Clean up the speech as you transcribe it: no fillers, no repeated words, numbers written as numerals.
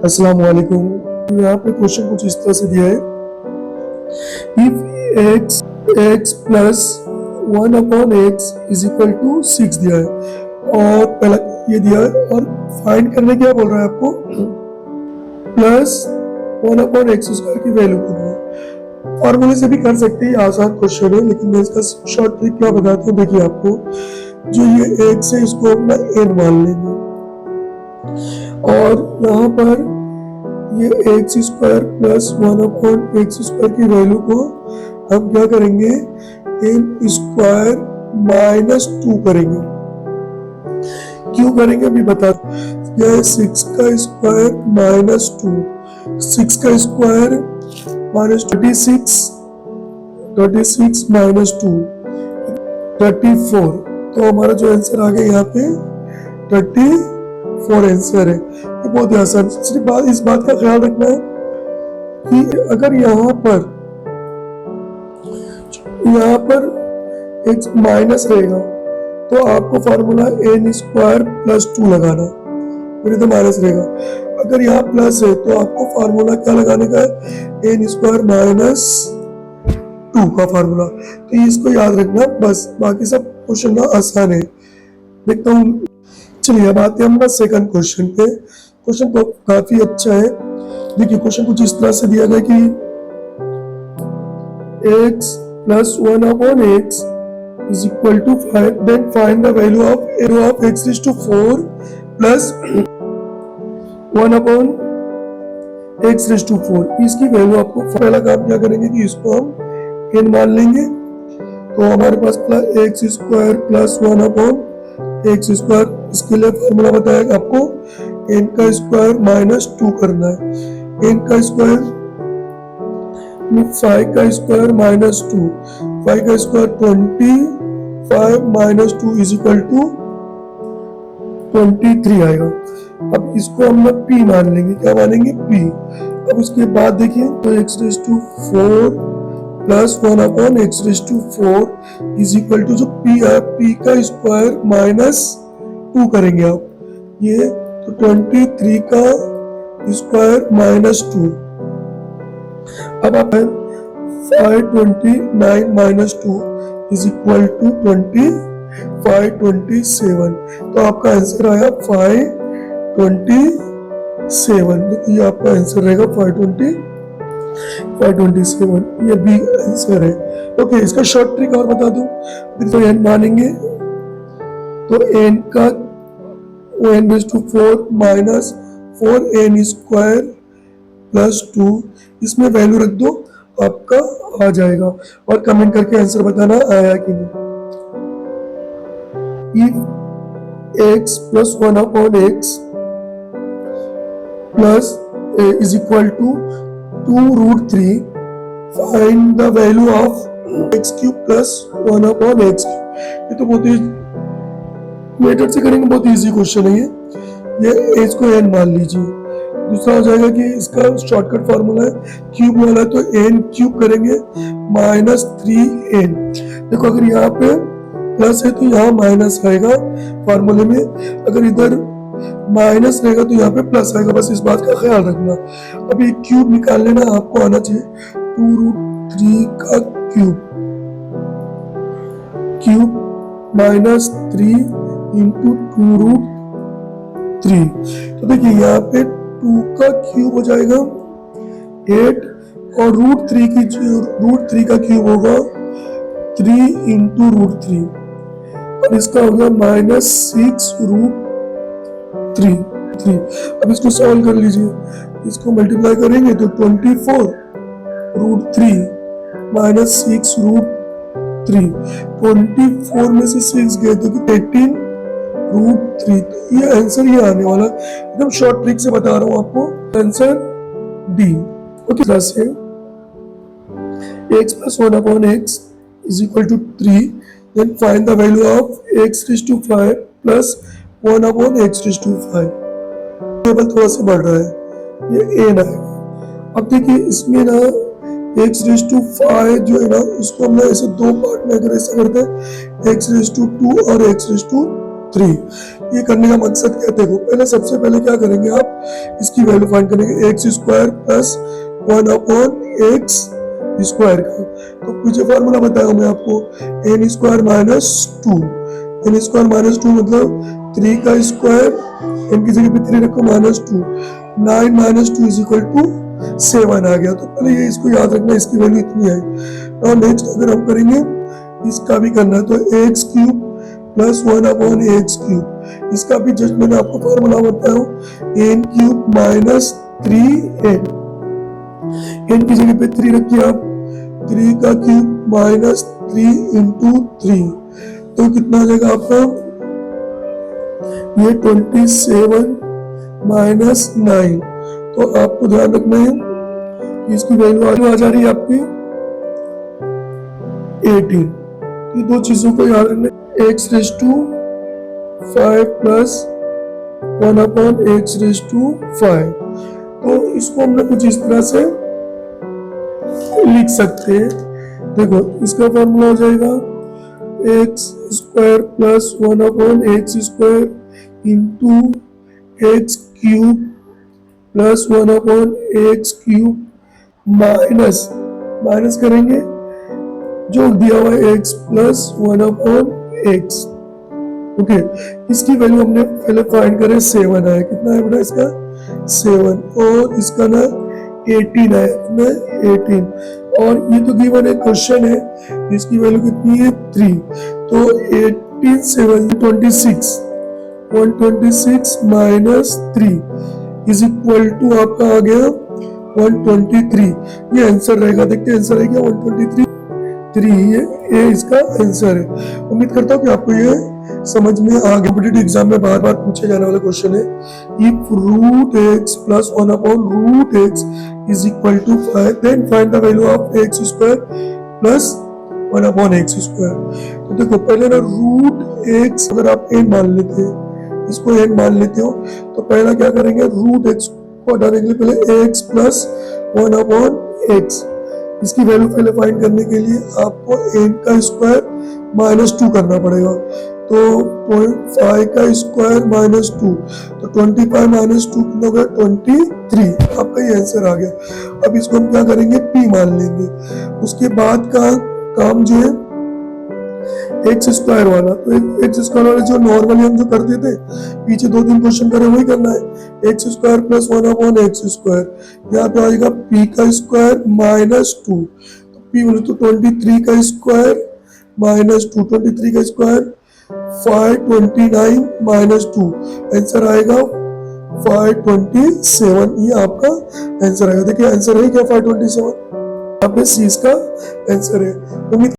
अस्सलाम वालेकुम। यहाँ पे क्वेश्चन कुछ इस तरह से दिया है, if x x plus 1/x is equal to 6 दिया है और पहला ये दिया है और फाइंड करने क्या बोल रहा है आपको, प्लस 1/x² की वैल्यू करना है। फॉर्मूले से भी कर सकते हैं, आसान क्वेश्चन है, लेकिन मैं इसका शॉर्ट ट्रिक क्या बताता हूँ। देखिए, आपको जो ये x है इसको अपना n मान लेंगे और यहाँ पर ये x² प्लस 1/x² की वैल्यू को हम क्या करेंगे, n² माइनस 2 करेंगे। क्यों करेंगे अभी बता। यह 6 का स्क्वायर माइनस 2, 6 का स्क्वायर माइनस 36 माइनस 2 34। तो हमारा जो आंसर आ गया यहाँ पे 34 आंसर है। ये बहुत ही आसान। सिर्फ इस बात का ख्याल रखना है कि अगर यहाँ पर एक माइनस रहेगा तो आपको फॉर्मूला n² प्लस 2 लगाना, फिर तो माइनस रहेगा। अगर यहाँ प्लस है तो आपको फॉर्मूला क्या लगाने का है, n² माइनस 2 का फॉर्मूला। तो इसको याद रखना बस, बाकी सब क्वेश्चन ना आसान है। देखता हूँ। चलिए अब आते हैं हम सेकंड क्वेश्चन पे। क्वेश्चन तो काफी अच्छा है। देखिए, क्वेश्चन कुछ इस तरह से दिया गया कि x plus 1/x is equal to 5, then find the value of x⁴ plus 1/x⁴। इसकी वैल्यू आपको, पहला काम क्या करेंगे कि इसको हम n मान लेंगे। तो हमारे पास x² प्लस 1/x², इसके लिए फॉर्मूला बताया आपको n का स्क्वायर माइनस 2 करना है। n का स्क्वायर 5 का स्क्वायर माइनस 2, 5 का square 25 minus 2 is equal to 23 आएगा। अब इसको हम लोग p मान लेंगे। क्या मानेंगे, p। अब उसके बाद देखिए तो x⁴ plus 1/x⁴ is equal to जो p है, p का स्क्वायर माइनस 2 करेंगे आप ये, तो 23 का स्क्वायर माइनस 2। अब आप 529 माइनस 2 इज इक्वल टू 527। तो आपका आंसर आया 527। तो ये आपका आंसर रहेगा 527। ये भी आंसर है। ओके, इसका शॉर्ट ट्रिक और बता दूं। तो n मानेंगे तो n का n⁴ माइनस 4n² प्लस 2, इसमें वैल्यू रख दो, आपका आ जाएगा। और कमेंट करके आंसर बताना आया कि नहीं। If x plus 1/x plus is equal to 2√3, find the value of x³ plus 1/x³। ये तो बहुत ही मेथड से करेंगे, बहुत इजी क्वेश्चन है ये h को n मान लीजिए। दूसरा हो जाएगा कि इसका शॉर्टकट फॉर्मूला है, क्यूब वाला, तो n³ करेंगे माइनस 3n। देखो, अगर यहाँ पे प्लस है तो यहाँ माइनस आएगा फॉर्मूले में, अगर इधर माइनस रहेगा तो यहाँ पे प्लस आएगा। बस इस बात का ख्याल रखना। अब ये क्यूब निकाल लेना, आपको आना चाहिए 2√3 का क्यूब माइनस 3 इंटू 2√3। तो देखिए यहाँ पे 2 का क्यूब हो जाएगा 8 और √3 का क्यूब होगा 3 इंटू √3 और इसका होगा माइनस 6√3। अब इसको सॉल्व कर लीजिए, इसको मल्टीप्लाई करेंगे तो 24√3 माइनस 6√3। 24 में से 6 गए तो 18√3। तो ये आंसर ये आने वाला, एकदम शॉर्ट ट्रिक से बता रहा हूँ आपको, आंसर डी। ओके, प्लस है x plus 1/x is equal to 3, then find the value of x⁵ plus 1/x⁵। Table थोड़ा सा बढ़ रहा है, ये n आएगा। अब देखिए इसमें ना x⁵ जो है ना, इसको हमने ऐसे दो पार्ट में अगर ऐसा करते हैं x⁵2 और x⁵ 3। ये करने का मकसद क्या है, देखो पहले सबसे पहले क्या करेंगे, आप इसकी वैल्यू फाइंड करेंगे x square plus 1 upon x square का। तो पीछे फॉर्मूला बताया मैं आपको, n square minus 2, n square minus 2 मतलब 3 का स्क्वायर, एन की जगह पे 3 रखो minus 2, 9 minus 2 is equal to 7 आ गया। तो पहले ये इसको याद रखना, इसकी वैल्यू इतनी आई। और नेक्स्ट अगर हम करेंगे इसका भी करना है, तो x cube plus 1 upon x cube, इसका भी जस्ट मैंने आपको फॉर्मूला बताया, N cube minus 3n, N की जगह पे 3 रखिए आप, 3 का क्यूब माइनस 3 इंटू 3, तो कितना आ जाएगा आपका, ये 27 माइनस 9। तो आपको ध्यान रखना है कि इसकी वैल्यू आ जा रही है आपकी 18। ये दो चीजों को याद रखना, x raise to 5 plus 1 upon x raise to 5। तो इसको हमने कुछ इस तरह से लिख सकते हैं, देखो इसका फॉर्मूला हो जाएगा x square plus 1 upon x square into x cube plus 1 upon x cube minus, minus करेंगे जो दिया हुआ है x plus 1 upon x. Okay, इसकी वैल्यू हमने पहले फाइंड करे, 7 आया, कितना है बेटा इसका 7, और इसका ना 18 है, कितना 18, और ये तो गिवन एक क्वेश्चन है, इसकी वैल्यू कितनी है 3, तो 18 7 26, 126 माइनस 3 इज इक्वल टू आपका आ गया 123। ये आंसर रहेगा, देखते हैं आंसर है क्या 123, 3, ये इसका आंसर है। उम्मीद करता हूँ कि आपको ये समझ में आ गया। कॉम्पिटिटिव एग्जाम में बार बार पूछे जाने वाला क्वेश्चन है, if root x plus 1 upon root x is equal to 5 then find the value of x square plus 1 upon x square. तो देखो पहले ना रूट एक्स अगर आप n मान लेते हैं, इसको n मान लेते हो, तो पहला क्या करेंगे, रूट एक्स को हटाने के लिए पहले एक्स प्लस 1 अपॉन एक्स, इसकी वैल्यू पहले फाइंड करने के लिए आपको n का स्क्वायर माइनस 2 करना पड़ेगा, तो 5 का स्क्वायर माइनस 2, तो 25 माइनस 2 कितना होगा 23, आपका ये आंसर आ गया। अब इसको हम क्या करेंगे, p मान लेंगे। उसके बाद का काम जो है एक्स स्क्वायर वाला, तो एक्स स्क्वायर वाला जो नॉर्मली हम जो करते थे, पीछे 2-3 क्वेश्चन करे वही करना है, x square plus 1 upon x square, यहाँ पे आएगा p का स्क्वायर माइनस 2, तो p बोले तो 23 का स्क्वायर माइनस 2, 23 का स्क्वायर 529 माइनस 2, आंसर आएगा 527, ये आपका आंसर आएगा। देखिए आंसर है क्या 527, यहाँ पे सी इसका आंसर है। उम्मीद